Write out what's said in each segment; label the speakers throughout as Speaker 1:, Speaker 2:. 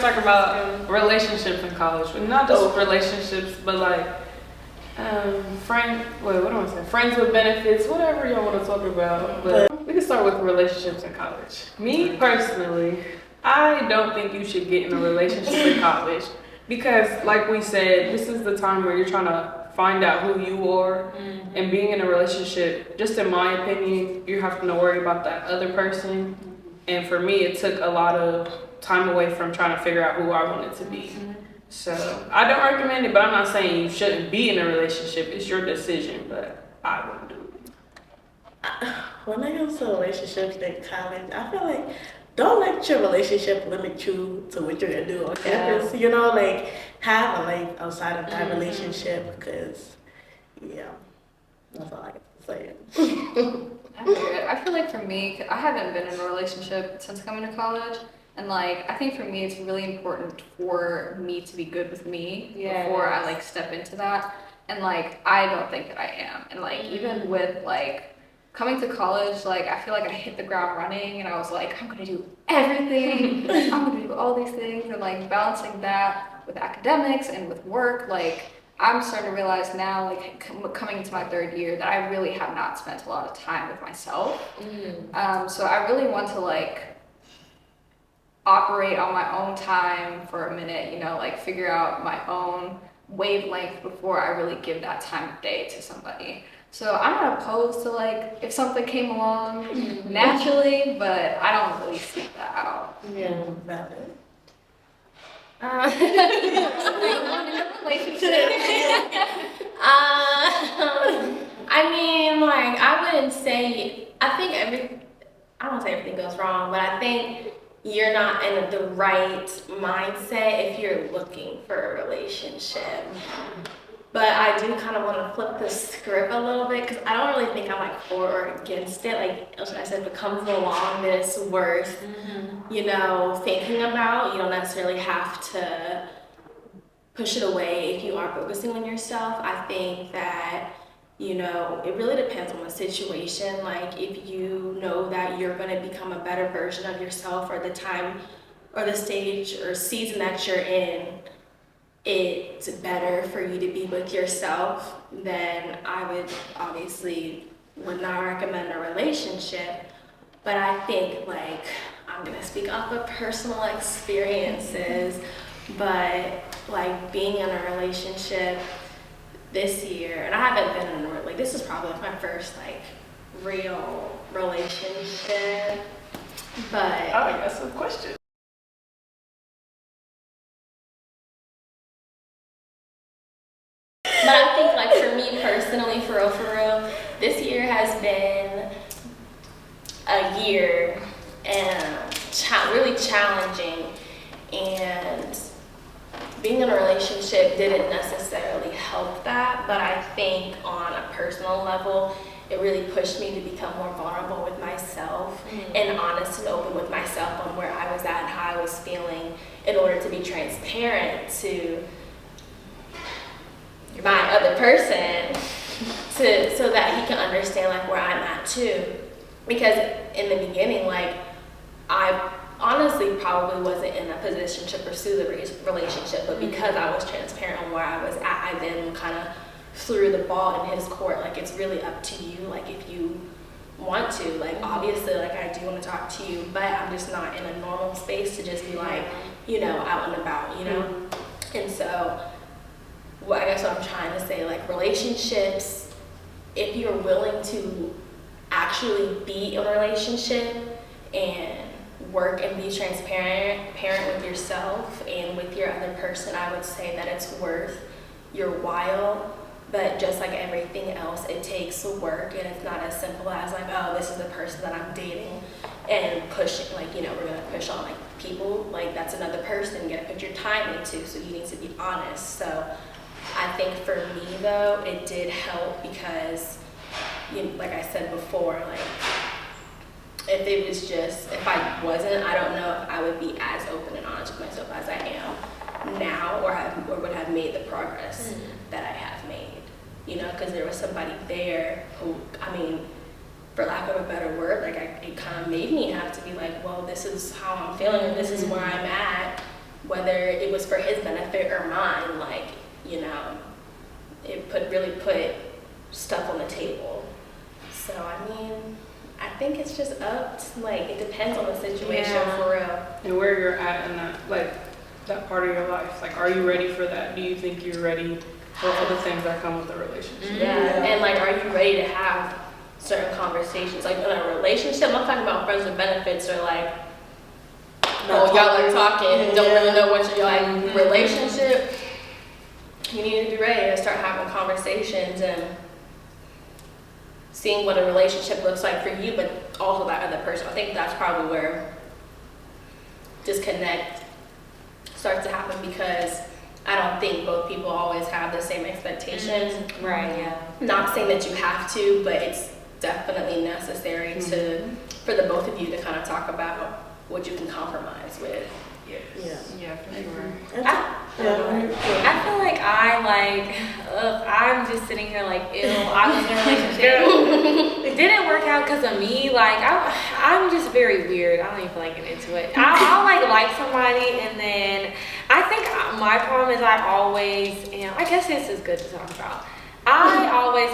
Speaker 1: talking about relationships in college, but not just relationships, but like friends with benefits, whatever y'all want to talk about. But we can start with relationships in college. Me personally, I don't think you should get in a relationship in college because, like we said, this is the time where you're trying to find out who you are, and being in a relationship, just in my opinion, you have to worry about that other person. And for me, it took a lot of time away from trying to figure out who I wanted to be. So I don't recommend it, but I'm not saying you shouldn't be in a relationship. It's your decision, but I wouldn't do it.
Speaker 2: When it comes to relationships in college, I feel like don't let your relationship limit you to what you're gonna do on campus. You know, like have a life outside of that relationship, because that's all I can say.
Speaker 3: I feel like for me, I haven't been in a relationship since coming to college. And like, I think for me, it's really important for me to be good with me before I like step into that. And like, I don't think that I am. And like, even with like coming to college, like I feel like I hit the ground running and I was like, I'm gonna do everything. I'm gonna do all these things, and like balancing that with academics and with work. Like I'm starting to realize now, like coming into my third year, that I really have not spent a lot of time with myself. So I really want to like operate on my own time for a minute, you know, like figure out my own wavelength before I really give that time of day to somebody. So I'm not opposed to like if something came along naturally, but I don't really seek that out.
Speaker 2: Yeah, valid.
Speaker 4: I mean, like, I wouldn't say, I don't say everything goes wrong, but I think you're not in the right mindset if you're looking for a relationship. But I do kind of want to flip the script a little bit, because I don't really think I'm like for or against it. Like I said, if it comes along, then it's worth, you know, thinking about. You don't necessarily have to push it away if you are focusing on yourself. I think that, you know, it really depends on the situation. Like if you know that you're going to become a better version of yourself, or the time or the stage or season that you're in, it's better for you to be with yourself, then I would not recommend a relationship. But I think, like, I'm gonna speak off of personal experiences, but like being in a relationship this year, and I haven't been in like, this is probably my first like real relationship, but
Speaker 1: That's a question.
Speaker 4: But I think, like, for me personally, for real, this year has been a year and really challenging, and being in a relationship didn't necessarily help that, but I think on a personal level, it really pushed me to become more vulnerable with myself and honest and open with myself on where I was at and how I was feeling, in order to be transparent to my other person, so that he can understand like where I'm at too. Because in the beginning, like, I honestly probably wasn't in a position to pursue the relationship, but because I was transparent on where I was at, I then kind of threw the ball in his court. Like, it's really up to you, like, if you want to, like, obviously, like, I do want to talk to you, but I'm just not in a normal space to just be like, you know, out and about, you know. And so I guess what I'm trying to say, like, relationships, if you're willing to actually be in a relationship and work and be transparent with yourself and with your other person, I would say that it's worth your while. But just like everything else, it takes work, and it's not as simple as like, oh, this is the person that I'm dating and pushing, like, you know, we're gonna push on like people, like that's another person you gotta put your time into, so you need to be honest. So I think for me though, it did help because, you know, like I said before, like if I wasn't, I don't know if I would be as open and honest with myself as I am now, or would have made the progress that I have made, you know, because there was somebody there who, I mean, for lack of a better word, like it kind of made me have to be like, well, this is how I'm feeling, and this is where I'm at, whether it was for his benefit or mine, like, you know, it really put stuff on the table. So, I mean, I think it's just up to, like, it depends on the situation for real.
Speaker 1: And where you're at in that, like, that part of your life. Like, are you ready for that? Do you think you're ready for all the things that come with a relationship?
Speaker 4: Yeah, and like, are you ready to have certain conversations? Like, in a relationship, I'm not talking about friends with benefits or like, y'all are talking, don't really know what you're like. Relationship, you need to be ready to start having conversations and seeing what a relationship looks like for you, but also that other person. I think that's probably where disconnect starts to happen, because I don't think both people always have the same expectations.
Speaker 3: Right, yeah.
Speaker 4: Not saying that you have to, but it's definitely necessary for the both of you to kind of talk about what you can compromise with.
Speaker 3: Yeah, for sure.
Speaker 5: I feel like I'm just sitting here like, ew, I was in a relationship. It didn't work out because of me. Like, I'm just very weird. I don't even feel like getting into it. I'll like somebody, and then I think my problem is I always, I guess this is good to talk about. I always,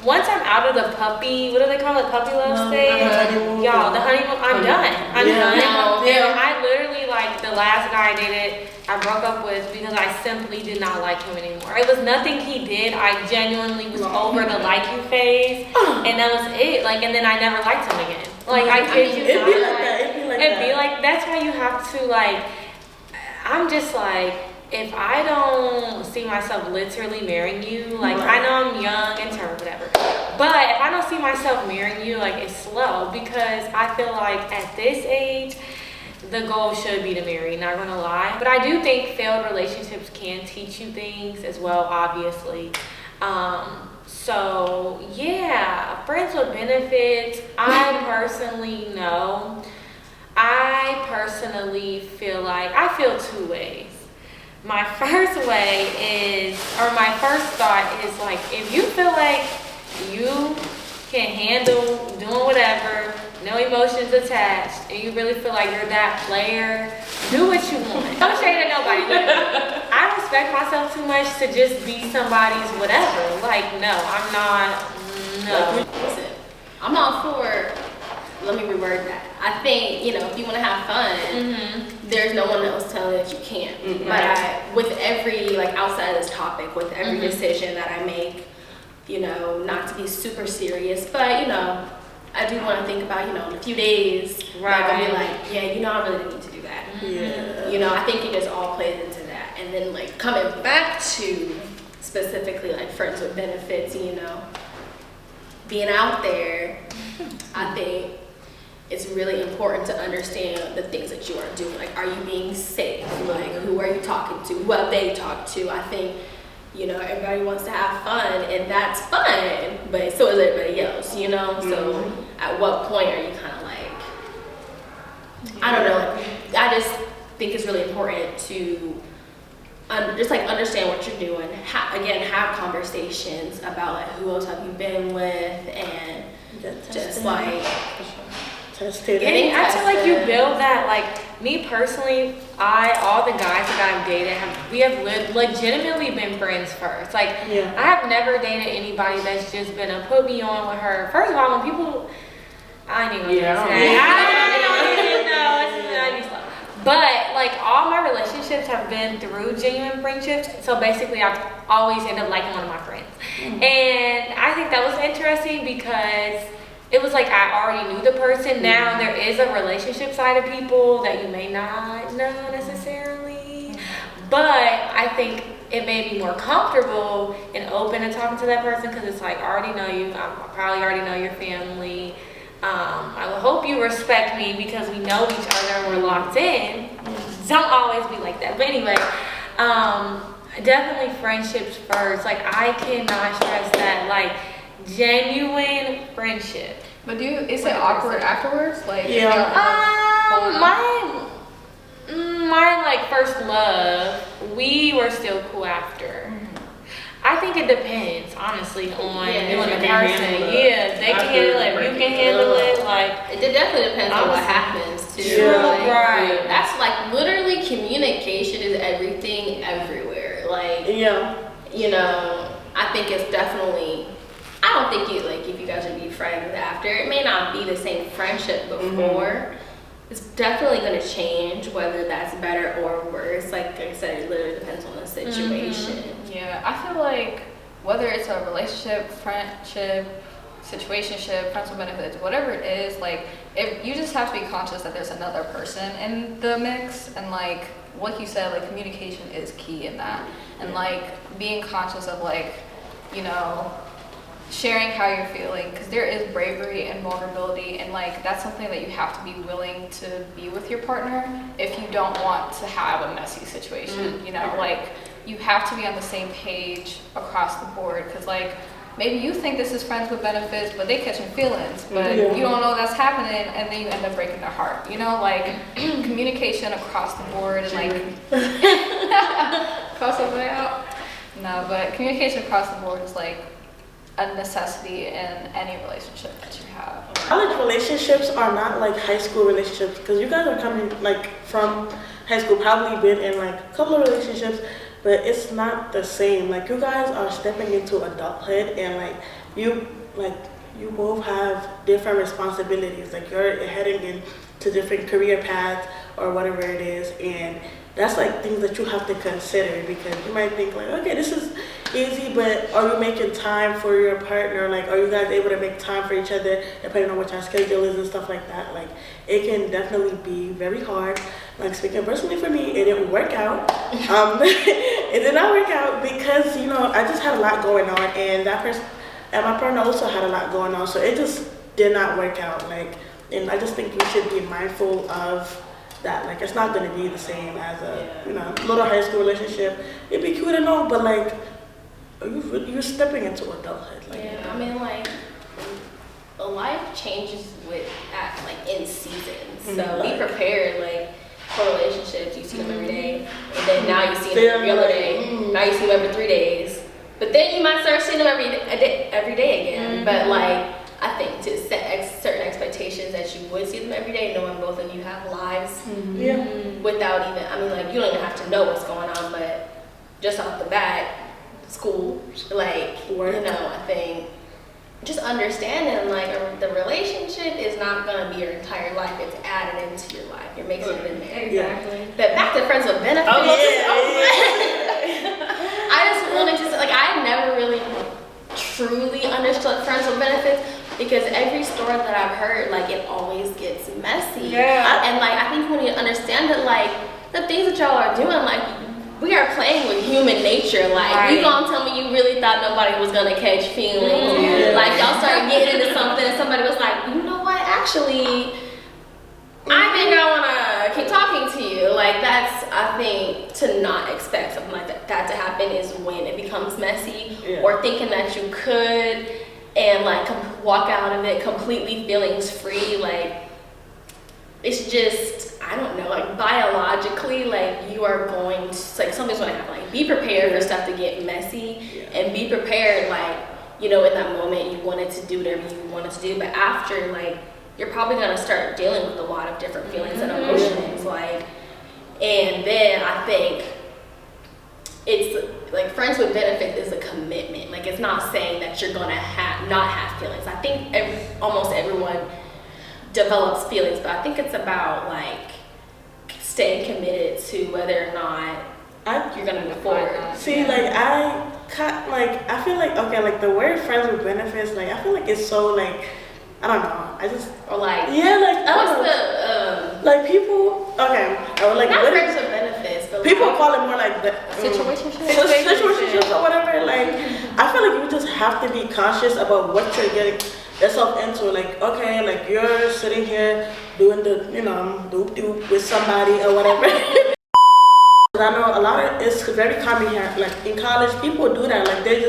Speaker 5: once I'm out of the puppy, what do they call it, puppy love stage? Y'all, the honeymoon, I'm done. I'm done. And I literally, like, the last guy I dated, I broke up with because I simply did not like him anymore. It was nothing he did. I genuinely was over the like you phase, and that was it. Like, and then I never liked him again. Like, I kid you not. It'd be like, that's why you have to, like, I'm just like, if I don't see myself literally marrying you, like, I know I'm young and term, whatever, but if I don't see myself marrying you, like, it's slow, because I feel like at this age, the goal should be to marry, not gonna lie. But I do think failed relationships can teach you things as well, obviously. So yeah, friends with benefits, I personally know. I personally feel like, I feel two ways. My first way is, or my first thought is, like, if you feel like you can handle doing whatever, no emotions attached, and you really feel like you're that player, do what you want. Don't shade at nobody. I respect myself too much to just be somebody's whatever. Like, no, I'm not, no.
Speaker 4: Listen, I'm all for, let me reword that. I think, you know, if you want to have fun, there's no one else telling that you can't. But with every, like, outside of this topic, with every decision that I make, you know, not to be super serious, but, you know, I do want to think about, you know, in a few days, like, I'll be like, yeah, you know, I really didn't need to do that. You know, I think it just all plays into that. And then, like, coming back to specifically, like, friends with benefits, you know, being out there, I think it's really important to understand the things that you are doing. Like, are you being safe? Like, who are you talking to? Who have they talked to? I think, you know, everybody wants to have fun, and that's fun, but so is everybody else, you know? So at what point are you kind of like, I don't know. I just think it's really important to just, like, understand what you're doing. Again, have conversations about, like, who else have you been with, and just, like,
Speaker 5: And I feel like you build that, like, me personally, all the guys that I've dated, we have legitimately been friends first. Like, I have never dated anybody that's just been a put me on with her. First of all, when people, I ain't even gonna say that. But, like, all my relationships have been through genuine friendships. So basically, I've always ended up liking one of my friends. And I think that was interesting because it was like I already knew the person. Now there is a relationship side of people that you may not know necessarily. But I think it made me more comfortable and open to talking to that person, because it's like, I already know you. I probably already know your family. I will hope you respect me because we know each other and we're locked in. Don't always be like that. But anyway, definitely friendships first. Like, I cannot stress that. Like, genuine friendship.
Speaker 3: But is it awkward afterwards? Like,
Speaker 5: my like first love, we were still cool after. I think it depends, honestly, on the person. Yeah, they can handle it. You can handle it. Like,
Speaker 4: it definitely depends on what happens too.
Speaker 5: Right.
Speaker 4: That's like literally communicating.
Speaker 2: Yeah.
Speaker 4: You know, I think it's definitely, I don't think you, like, if you guys would be friends after, it may not be the same friendship before. It's definitely going to change, whether that's better or worse. Like I said, it literally depends on the situation.
Speaker 3: Yeah, I feel like whether it's a relationship, friendship, situationship, friends with benefits, whatever it is, like, if you just have to be conscious that there's another person in the mix, and like you said, like, communication is key in that, and like being conscious of, like, you know, sharing how you're feeling, because there is bravery and vulnerability, and like that's something that you have to be willing to be with your partner if you don't want to have a messy situation. You know, like, you have to be on the same page across the board, because like maybe you think this is friends with benefits, but they catching feelings, but you don't know that's happening, and then you end up breaking their heart. You know, like communication across the board, and like cross the way out. No, but communication across the board is like a necessity in any relationship that you have.
Speaker 2: College relationships are not like high school relationships, because you guys are coming like from high school, probably been in like a couple of relationships, but it's not the same. Like, you guys are stepping into adulthood, and like you both have different responsibilities. Like, you're heading into different career paths or whatever it is, and that's like things that you have to consider, because you might think like, okay, this is easy, but are you making time for your partner? Like, are you guys able to make time for each other depending on what your schedule is and stuff like that? Like, it can definitely be very hard. Like, speaking personally for me, it didn't work out. It did not work out because, you know, I just had a lot going on, and that person and my partner also had a lot going on, so it just did not work out. Like, and I just think you should be mindful of that. Like, it's not going to be the same as a, you know, little high school relationship. It'd be cute and all, but like, you're stepping into adulthood. Like,
Speaker 4: I mean, like, life changes in seasons. So be prepared, like, for relationships. You see them every day, and then now you see them every other day. Now you see them every 3 days, but then you might start seeing them every day again. But like, I think to set certain expectations that you would see them every day, knowing both of you have lives, without even, I mean, like, you don't even have to know what's going on, but just off the bat, school, like,
Speaker 2: work.
Speaker 4: you know, I think just understanding, like, the relationship is not going to be your entire life. It's added into your life. You're mixing it in there.
Speaker 2: Exactly.
Speaker 4: But back to friends with benefits. I just wanted to say, like, I never really truly understood friends with benefits, because every story that I've heard, like, it always gets messy. And like, I think when you understand that, like, the things that y'all are doing, like, we are playing with human nature. Like, you gonna tell me you really thought nobody was gonna catch feelings? Like, y'all started getting into something, and somebody was like, you know what, actually, I think I wanna keep talking to you. Like, that's, I think, to not expect something like that to happen is when it becomes messy, or thinking that you could, and like walk out of it completely feelings free. Like, it's just, I don't know, like, biologically, like, you are going to, like, something's going to happen. Like, be prepared for stuff to get messy, and be prepared, like, you know, in that moment you wanted to do whatever you wanted to do, but after, like, you're probably going to start dealing with a lot of different feelings and emotions, like, and then I think it's like, friends with benefits is a commitment. Like, it's not saying that you're going to not have feelings. I think almost everyone develops feelings, but I think it's about, like, staying committed to whether or not you're gonna move forward.
Speaker 2: See, like, I feel like, okay, like, the word friends with benefits, like, I feel like it's so, like, I don't know, I just,
Speaker 4: Or like,
Speaker 2: like, I don't know.
Speaker 4: What's the
Speaker 2: like, people, okay, or like,
Speaker 4: not friends with benefits, but
Speaker 2: people
Speaker 4: like,
Speaker 2: call it more like the situationships or whatever. Like, I feel like you just have to be conscious about what you're getting yourself into. Like, okay, like, you're sitting here doing the, you know, doop doop with somebody or whatever. I know a lot of, it's very common here, like, in college, people do that. Like, they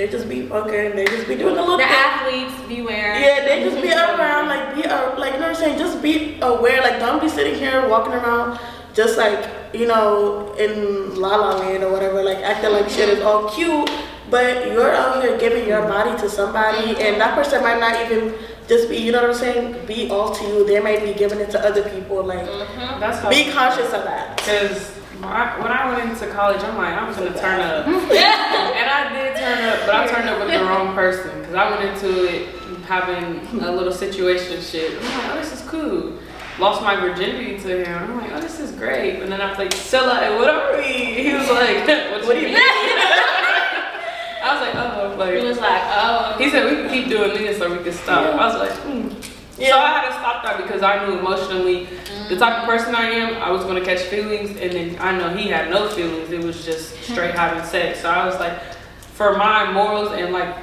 Speaker 2: just be, okay, they just be doing a little
Speaker 5: The
Speaker 2: thing.
Speaker 5: athletes, beware.
Speaker 2: Yeah, they just be around, like, like, you know what I'm saying, just be aware. Like, don't be sitting here walking around just, like, you know, in La La Land or whatever, like, acting like shit is all cute, but you're out here giving your body to somebody, and that person might not even just be, you know what I'm saying, be all to you. They might be giving it to other people. Like,
Speaker 1: That's how
Speaker 2: be conscious of that.
Speaker 1: Because When I went into college, I'm like, I'm gonna turn up. And I did turn up, but I turned up with the wrong person. Because I went into it having a little situationship. I'm like, oh, this is cool. Lost my virginity to him. I'm like, oh, this is great. And then I was like, Scylla, what are we? He was like, what do you mean? I was like, oh. Like,
Speaker 4: He was like, oh.
Speaker 1: he said we could keep doing this or we could stop. I was like, So I had to stop that because I knew emotionally the type of person I am, I was going to catch feelings. And then I know he had no feelings. It was just straight having sex. So I was like, for my morals and like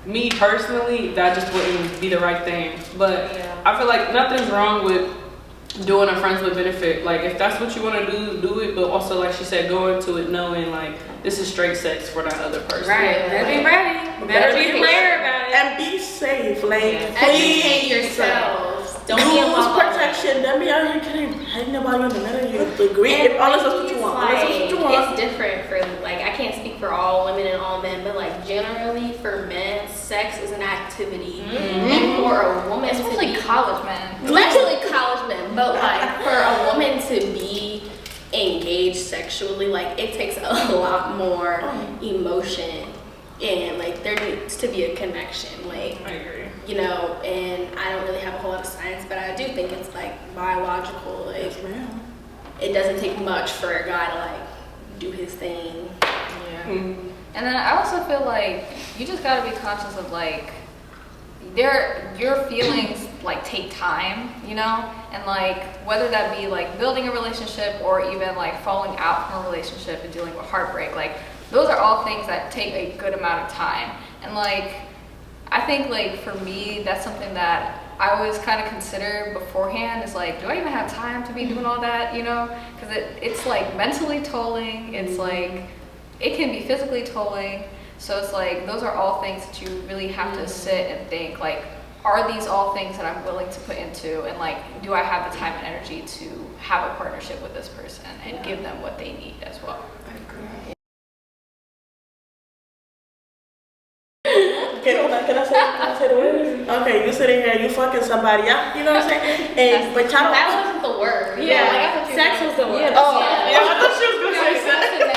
Speaker 1: me personally, that just wouldn't be the right thing. But I feel like nothing's wrong with doing a friends with benefit. Like if that's what you want to do it. But also, like she said, go into it knowing like this is straight sex for that other person.
Speaker 5: Right. Better be ready. Better be clear about it.
Speaker 2: And be safe. Like,
Speaker 4: Educate yourselves. Don't be
Speaker 2: use
Speaker 4: alone.
Speaker 2: protection. Don't be out here hanging nobody in the middle. You agree? Unless that's what you want. Unless that's what you want.
Speaker 4: It's different for, like, I can't speak for all women and all men, but like generally for men, sex is an activity. And for a woman,
Speaker 3: Especially college men.
Speaker 4: especially college men, but like for a woman to be engaged sexually, like it takes a lot more emotion, and like there needs to be a connection. Like,
Speaker 1: I agree.
Speaker 4: you know, and I don't really have a whole lot of science, but I do think it's like biological. Like, it doesn't take much for a guy to like do his thing.
Speaker 3: Yeah. And then I also feel like you just gotta be conscious of like your feelings like take time, you know, and like whether that be like building a relationship or even like falling out from a relationship and dealing with heartbreak, like those are all things that take a good amount of time. And like I think like for me, that's something that I always kind of consider beforehand is like, do I even have time to be doing all that, you know? Because it's like mentally tolling, it's like, it can be physically tolling. So it's like, those are all things that you really have to sit and think, like, are these all things that I'm willing to put into? And like, do I have the time and energy to have a partnership with this person and give them what they need as well?
Speaker 2: Okay, hold on. Can I say the word? Okay, you sitting here, you fucking somebody, yeah? You know what I'm saying? And but y'all don't.
Speaker 4: That wasn't the word.
Speaker 5: Yeah,
Speaker 4: like,
Speaker 5: sex was the word.
Speaker 2: Oh, yeah. I thought she was gonna say sex.